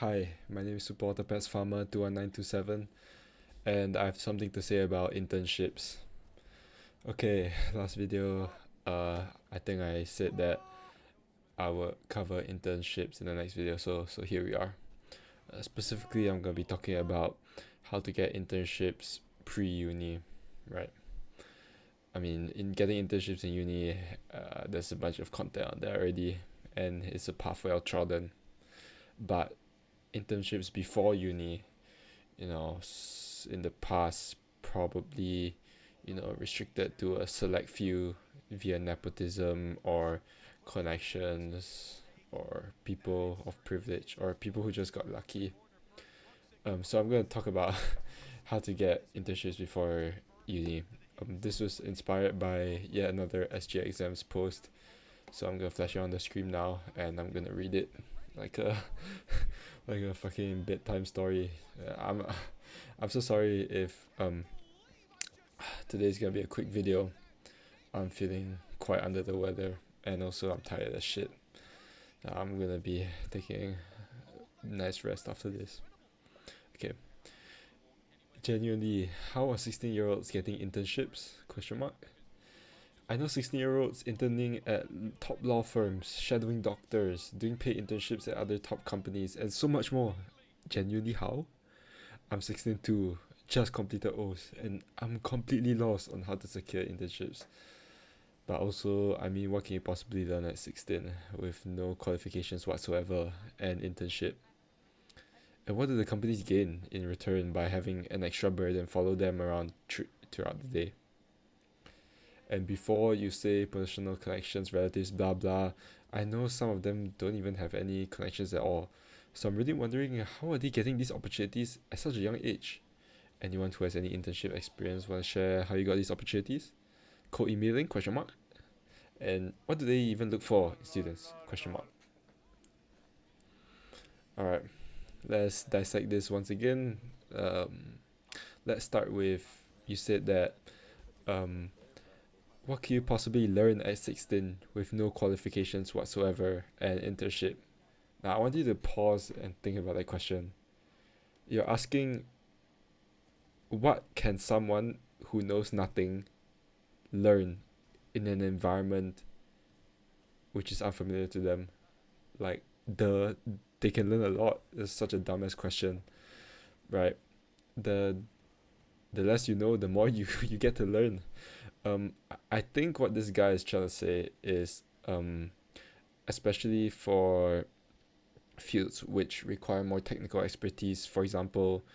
Hi, my name is Support Pets Farmer 21927, and I have something to say about internships. Okay, last video, I think I said that I would cover internships in the next video, so here we are. Specifically, I'm gonna be talking about how to get internships pre-uni, right? I mean, in getting internships in uni, there's a bunch of content out there already, and it's a path well trodden. But internships before uni, in the past probably restricted to a select few via nepotism or connections or people of privilege or people who just got lucky. So I'm going to talk about how to get internships before uni. This was inspired by yet another SG exams post, so I'm gonna flash it on the screen now and I'm gonna read it like a like a fucking bedtime story. I'm so sorry if today's gonna be a quick video. I'm feeling quite under the weather and also I'm tired as shit. I'm gonna be taking a nice rest after this. Okay. Genuinely, how are 16-year-olds getting internships? Question mark. I know 16-year-olds interning at top law firms, shadowing doctors, doing paid internships at other top companies, and so much more. Genuinely, how? I'm 16 too, just completed O's, and I'm completely lost on how to secure internships. But also, I mean, what can you possibly learn at 16 with no qualifications whatsoever and internship? And what do the companies gain in return by having an extra burden follow them around throughout the day? And before you say personal connections, relatives, blah blah, I know some of them don't even have any connections at all. So I'm really wondering how are they getting these opportunities at such a young age? Anyone who has any internship experience want to share how you got these opportunities? Cold emailing? Question mark. And what do they even look for in students? Question mark. All right, let's dissect this once again. Um, let's start with you said that um, what can you possibly learn at 16 with no qualifications whatsoever and internship? Now, I want you to pause and think about that question. You're asking, what can someone who knows nothing learn in an environment which is unfamiliar to them? Like, they can learn a lot. It's such a dumbass question, right? The the less you know, the more you get to learn. I think what this guy is trying to say is, especially for fields which require more technical expertise, for example,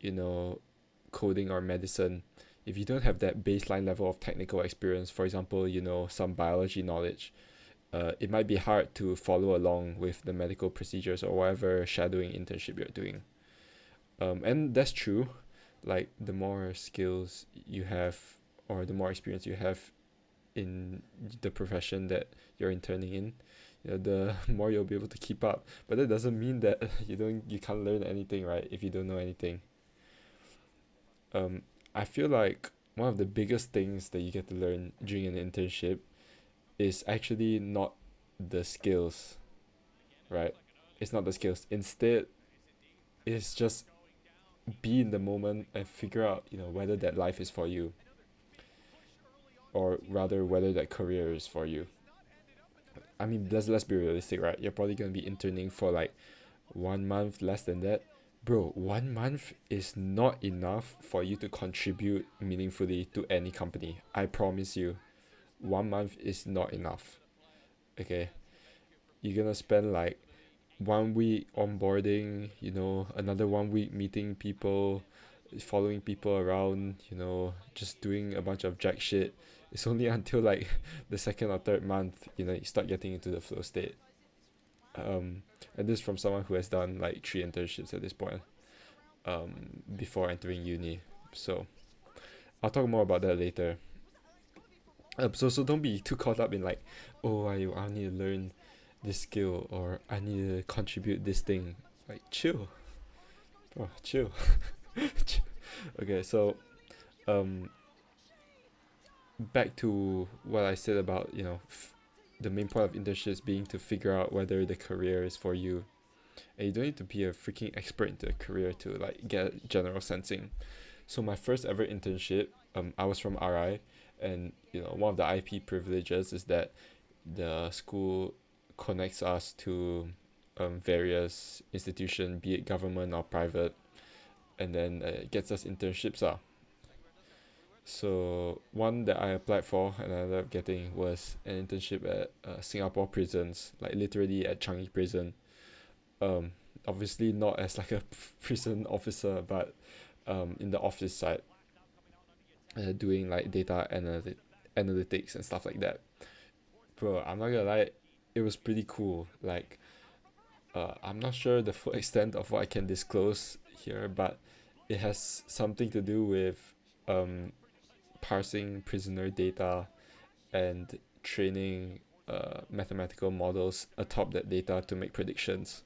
you know, coding or medicine, if you don't have that baseline level of technical experience, for example, some biology knowledge, it might be hard to follow along with the medical procedures or whatever shadowing internship you're doing. And that's true. Like, the more skills you have or the more experience you have in the profession that you're interning in, the more you'll be able to keep up. But that doesn't mean that you can't learn anything, right? If you don't know anything. Um, I feel like one of the biggest things that you get to learn during an internship is actually not the skills, right? It's not the skills. Instead, it's just be in the moment and figure out, whether that life is for you, or rather whether that career is for you. I mean, let's be realistic, right? You're probably gonna be interning for like 1 month, less than that. Bro, 1 month is not enough for you to contribute meaningfully to any company. I promise you, 1 month is not enough. Okay, you're gonna spend like 1 week onboarding, another 1 week meeting people, following people around, just doing a bunch of jack shit. It's only until like the second or third month, you start getting into the flow state. Um, and this from someone who has done like 3 internships at this point, before entering uni. So I'll talk more about that later. So don't be too caught up in like, oh, I need to learn this skill or I need to contribute this thing. Like, chill, bro, chill. Okay, so um, back to what I said about the main point of internships being to figure out whether the career is for you. and you don't need to be a freaking expert into a career to like get general sensing. So my first ever internship, I was from RI, and one of the IP privileges is that the school connects us to various institutions, be it government or private, and then it gets us internships. So one that I applied for and I ended up getting was an internship at Singapore prisons, like literally at Changi Prison. Um, Obviously not as like a prison officer, but in the office side, doing like analytics and stuff like that. Bro, I'm not gonna lie, it was pretty cool. Like, I'm not sure the full extent of what I can disclose here, but it has something to do with um, parsing prisoner data and training mathematical models atop that data to make predictions.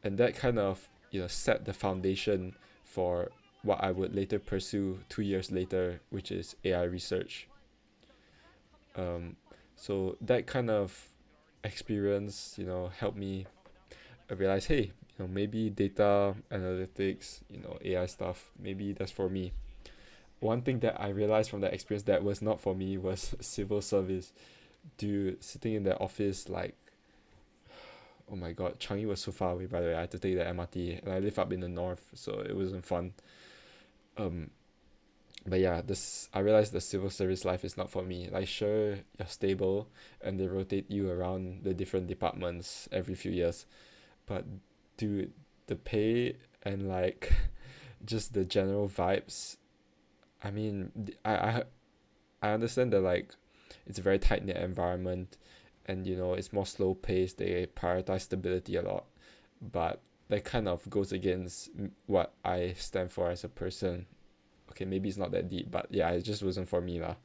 And that kind of set the foundation for what I would later pursue 2 years later, which is AI research. Um, so that kind of experience, helped me realize, hey, maybe data analytics, AI stuff, maybe that's for me. One thing that I realized from that experience that was not for me was civil service. Dude, sitting in the office, like, oh my god, Changi was so far away, by the way. I had to take the MRT, and I live up in the north, so it wasn't fun. Um, but yeah, this I realized the civil service life is not for me. Like, sure, you're stable, and they rotate you around the different departments every few years, but dude, the pay and like just the general vibes. I mean, I understand that like it's a very tight knit environment, and it's more slow paced. They prioritize stability a lot, but that kind of goes against what I stand for as a person. Okay, maybe it's not that deep, but yeah, it just wasn't for me lah.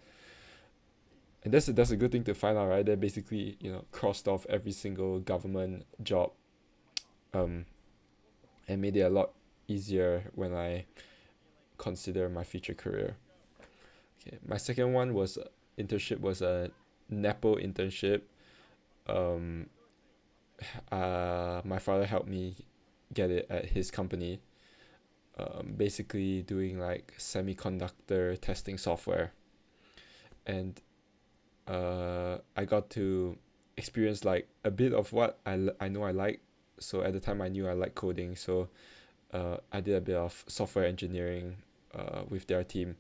And that's a good thing to find out, right? They basically crossed off every single government job, um, and made it a lot easier when I consider my future career. Okay, my second one was internship was a Nepo internship. Um, my father helped me get it at his company. Basically doing like semiconductor testing software, and I got to experience like a bit of what I know I like. So at the time I knew I liked coding, so I did a bit of software engineering with their team,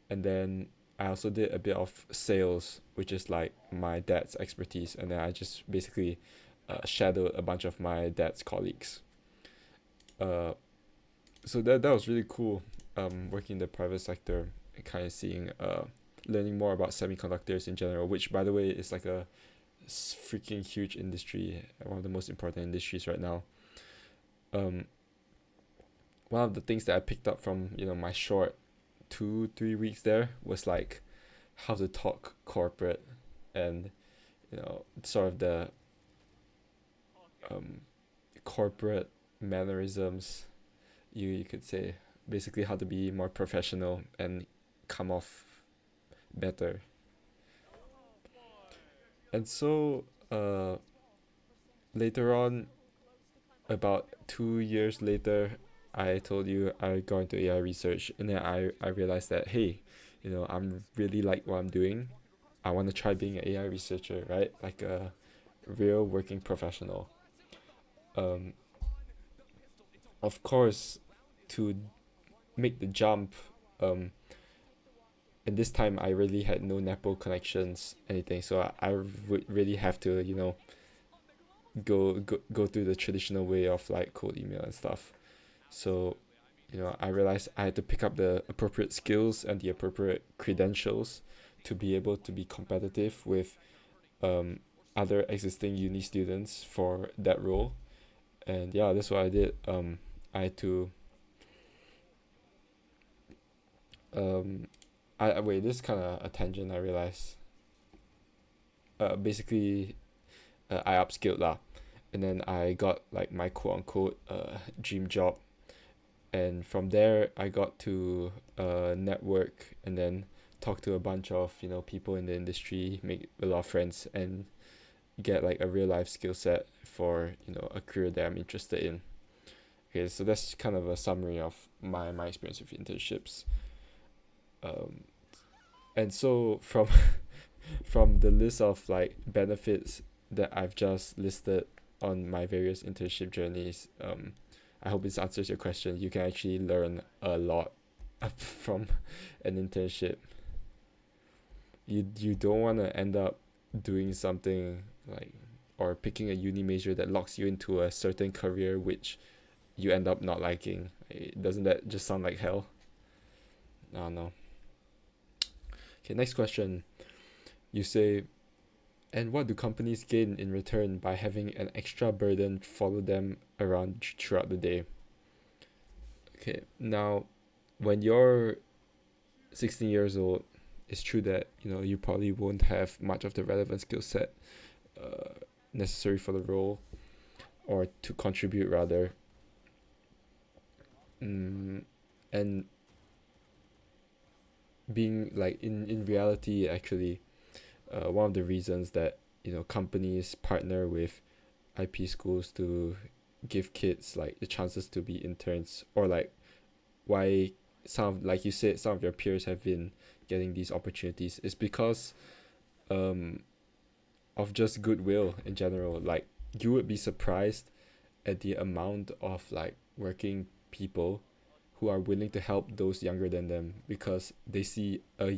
and then I also did a bit of sales, which is like my dad's expertise, and then I just basically shadowed a bunch of my dad's colleagues. Uh, so that was really cool. Working in the private sector and kind of seeing learning more about semiconductors in general, which by the way is like a freaking huge industry, one of the most important industries right now. Um, One of the things that I picked up from my short 2 3 weeks there was like how to talk corporate, and sort of the um, corporate mannerisms, you could say, basically how to be more professional and come off better. And so later on, about 2 years later, I told you I got into AI research, and then I realized that, hey, I'm really like what I'm doing. I want to try being an AI researcher, right? Like a real working professional. Um, of course, to make the jump, um, and this time I really had no Nepo connections, anything. So I would really have to, go through the traditional way of like cold email and stuff. So, I realized I had to pick up the appropriate skills and the appropriate credentials to be able to be competitive with um, other existing uni students for that role. And yeah, that's what I did. I had to um, wait. This is kind of a tangent. I realized. Basically, I upskilled lah, and then I got like my quote unquote dream job, and from there I got to network and then talk to a bunch of people in the industry, make a lot of friends, and get like a real life skill set for a career that I'm interested in. Okay, so that's kind of a summary of my experience with internships. Um, and so from from the list of like benefits that I've just listed on my various internship journeys, I hope this answers your question. You can actually learn a lot from an internship. You don't want to end up doing something like, or picking a uni major that locks you into a certain career which you end up not liking. Doesn't that just sound like hell? No, no. Okay, next question. You say, and what do companies gain in return by having an extra burden follow them around throughout the day? Okay, now when you're 16 years old, it's true that you probably won't have much of the relevant skill set uh, necessary for the role, or to contribute rather. And being like in reality, actually, one of the reasons that companies partner with IP schools to give kids like the chances to be interns, or like why like you said, some of your peers have been getting these opportunities, is because um of just goodwill in general. Like, you would be surprised at the amount of like working people who are willing to help those younger than them, because they see a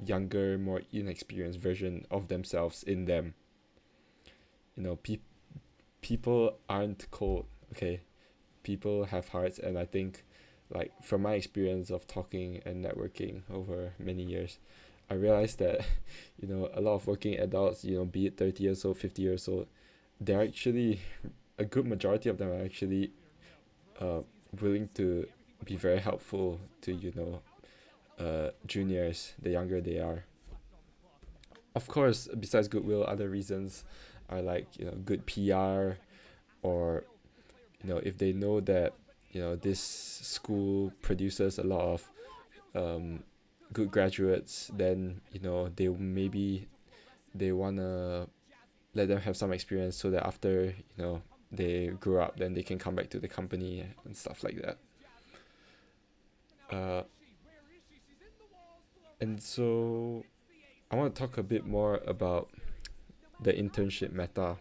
younger, more inexperienced version of themselves in them. People aren't cold, okay? People have hearts, and I think, like, from my experience of talking and networking over many years, I realized that a lot of working adults, be it 30 years old, 50 years old, they're actually, a good majority of them are actually uh, willing to be very helpful to juniors the younger they are. Of course, besides goodwill, other reasons are like good PR, or if they know that this school produces a lot of um, good graduates, then they wanna let them have some experience, so that after they grow up, then they can come back to the company and stuff like that. Uh, and so I want to talk a bit more about the internship meta.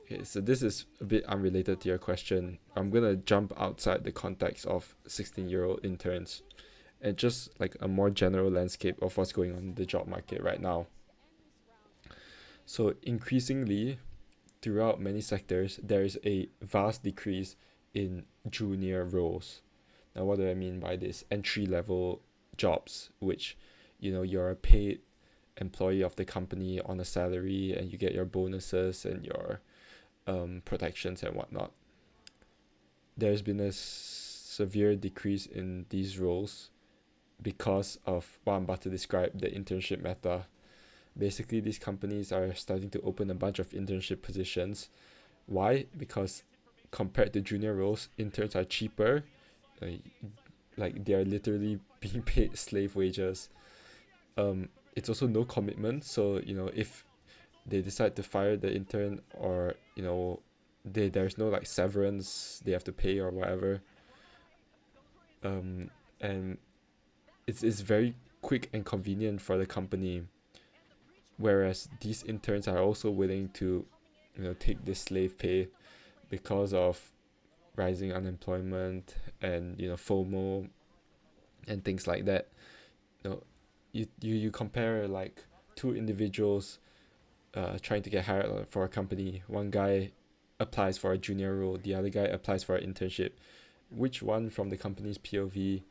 Okay, so this is a bit unrelated to your question. I'm gonna jump outside the context of 16-year-old interns, and just like a more general landscape of what's going on in the job market right now. So increasingly, throughout many sectors, there is a vast decrease in junior roles. Now, what do I mean by this? Entry level jobs, which you're a paid employee of the company on a salary, and you get your bonuses and your protections and whatnot. There's been a severe decrease in these roles because of what I'm about to describe, the internship meta. Basically, these companies are starting to open a bunch of internship positions. Why? Because compared to junior roles, interns are cheaper. Uh, like, they are literally being paid slave wages. It's also no commitment. So if they decide to fire the intern, or there's no like severance they have to pay or whatever. And it's very quick and convenient for the company, whereas these interns are also willing to take this slave pay because of rising unemployment and FOMO and things like that. you know, you compare like two individuals trying to get hired for a company. One guy applies for a junior role, the other guy applies for an internship. Which one from the company's POV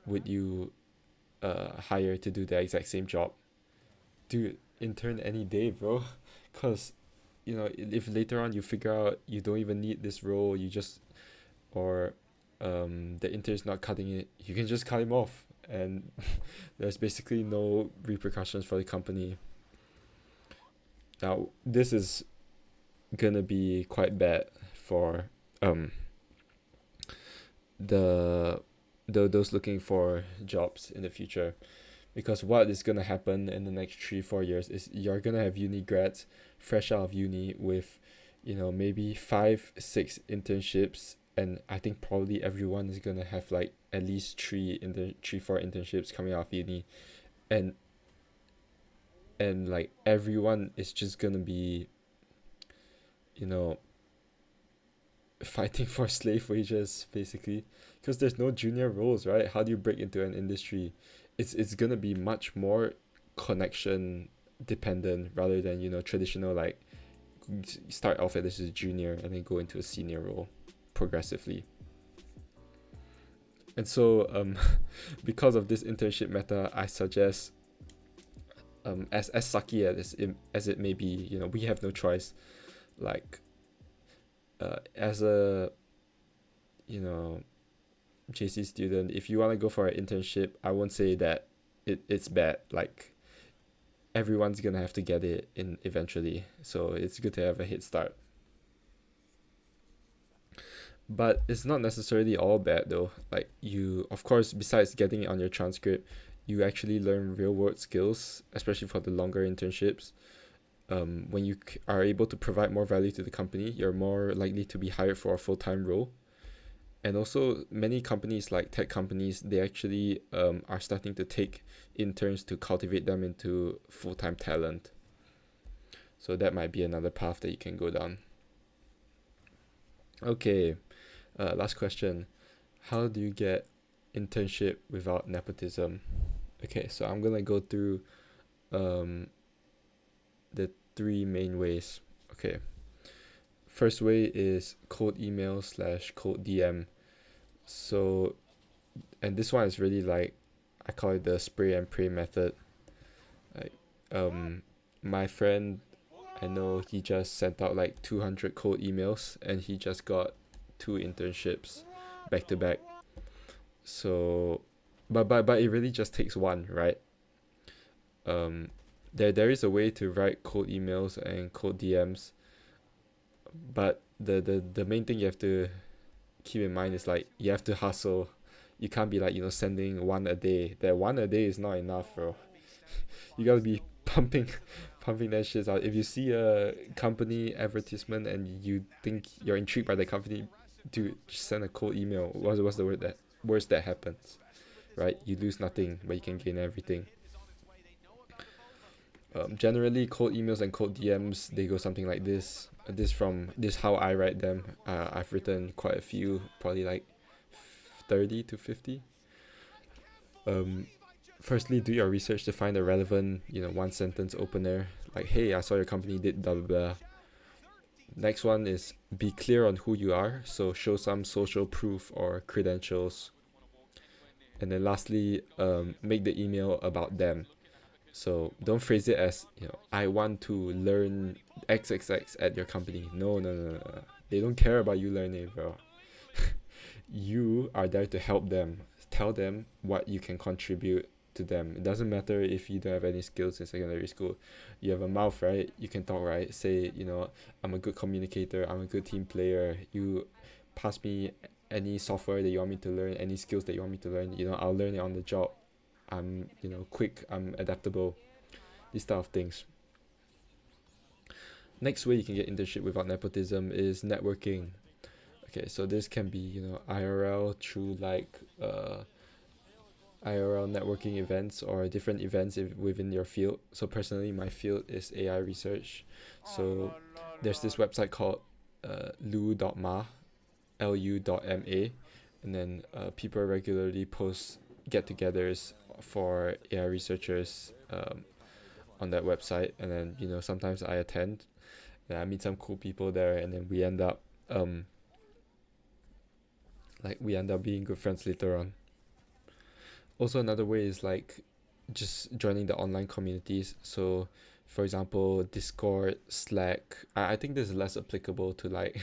would you hire to do the exact same job? Dude, intern any day, bro. Because if later on you figure out you don't even need this role, you just, or the intern's not cutting it, you can just cut him off, and there's basically no repercussions for the company. Now, this is gonna be quite bad for um the those looking for jobs in the future, because what is going to happen in the next 3 4 years is you're going to have uni grads fresh out of uni with, maybe 5 6 internships, and I think probably everyone is going to have like at least 4 internships coming out of uni, and like everyone is just going to be, you know fighting for slave wages basically, because there's no junior roles, right? How do you break into an industry? It's gonna be much more connection dependent rather than, traditional, like start off as a junior and then go into a senior role progressively. And so because of this internship meta, I suggest, as sucky as it may be, we have no choice. Like, as a, you know JC student, if you want to go for an internship, I won't say that it's bad. Like, everyone's gonna have to get it in eventually, so it's good to have a head start. But it's not necessarily all bad though. Like, you, of course, besides getting it on your transcript, you actually learn real world skills, especially for the longer internships. When you are able to provide more value to the company, you're more likely to be hired for a full time role. And also, many companies, like tech companies, they actually are starting to take interns to cultivate them into full time talent. So that might be another path that you can go down. Okay, last question. How do you get internship without nepotism? Okay, so I'm gonna go through um, the three main ways. Okay, first way is cold email slash cold DM. So, and this one is really like, I call it the spray and pray method. Like, my friend, I know he just sent out like 200 cold emails and he just got 2 internships back to back. So, but it really just takes one, right? Um, there is a way to write cold emails and cold DMs, but the main thing you have to keep in mind is like you have to hustle. You can't be like, sending one a day. That one a day is not enough, bro. You gotta be pumping pumping that shit out. If you see a company advertisement and you think you're intrigued by the company, dude, just send a cold email. What's the worst that happens, right? You lose nothing, but you can gain everything. Generally, cold emails and cold DMs, they go something like this. This how I write them. I've written quite a few, probably like 30 to 50. Um, Firstly, do your research to find a relevant, one sentence opener. Like, hey, I saw your company did blah blah blah. Next one is be clear on who you are. So show some social proof or credentials. And then lastly, make the email about them. So don't phrase it as, I want to learn XXX at your company. No, no, no, no, no. They don't care about you learning, bro. You are there to help them. Tell them what you can contribute to them. It doesn't matter if you don't have any skills in secondary school. You have a mouth, right? You can talk, right? Say, I'm a good communicator. I'm a good team player. You pass me any software that you want me to learn, any skills that you want me to learn. I'll learn it on the job. I'm, quick. I'm adaptable. These type of things. Next way you can get internship without nepotism is networking. Okay, so this can be, IRL through like IRL networking events or different events within your field. So personally, my field is AI research. So there's this website called lu.ma, lu.ma, and then people regularly post get-togethers for AI researchers on that website, and then sometimes I attend and I meet some cool people there, and then we end up being good friends later on. Also, another way is like just joining the online communities. So, for example, Discord, Slack. I think this is less applicable to like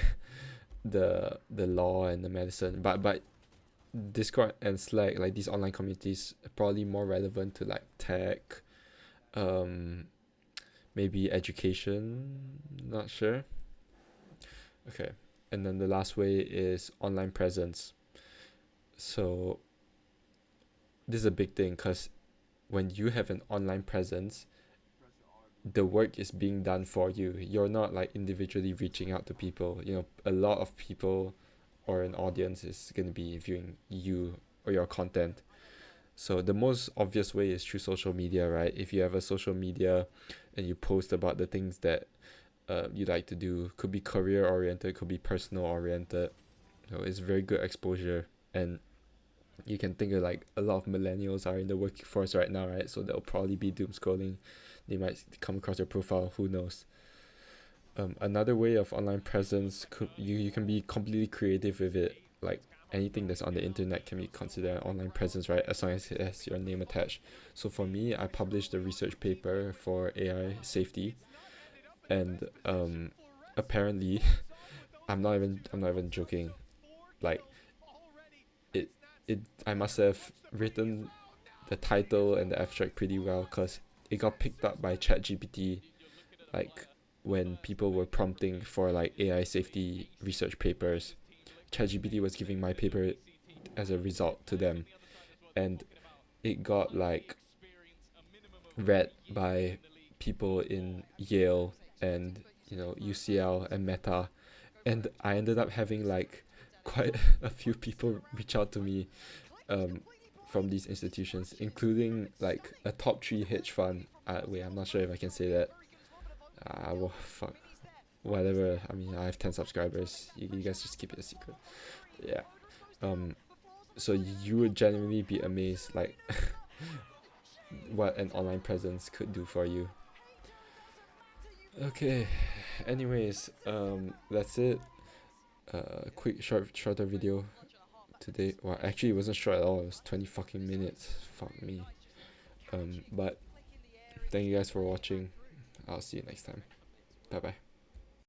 the law and the medicine, but Discord and Slack, like these online communities, are probably more relevant to like tech, um, maybe education. Not sure. Okay, and then the last way is online presence. So this is a big thing because when you have an online presence, the work is being done for you. You're not like individually reaching out to people. You know, a lot of people or an audience is going to be viewing you or your content. So the most obvious way is through social media, right? If you have a social media and you post about the things that you like to do, could be career oriented, could be personal oriented. So it's very good exposure. And you can think of like a lot of millennials are in the workforce right now, right? So they'll probably be doom scrolling. They might come across your profile, who knows. Another way of online presence could you can be completely creative with it. Like anything that's on the internet can be considered an online presence, right? As long as it has your name attached. So for me, I published a research paper for AI safety, and apparently, I'm not even joking. Like it it I must have written the title and the abstract pretty well because it got picked up by ChatGPT, like when people were prompting for like AI safety research papers. ChatGPT was giving my paper as a result to them, and it got like read by people in Yale and UCL and Meta, and I ended up having like quite a few people reach out to me um, from these institutions, including like a top three hedge fund. Wait, I'm not sure if I can say that. Well, fuck, whatever. I mean, I have 10 subscribers. You guys just keep it a secret. Yeah. Um. So you would genuinely be amazed, like what an online presence could do for you. Okay. Anyways, that's it. Quick, shorter video today. Well, actually, it wasn't short at all. It was 20 fucking minutes. Fuck me. But thank you guys for watching. I'll see you next time. Bye bye.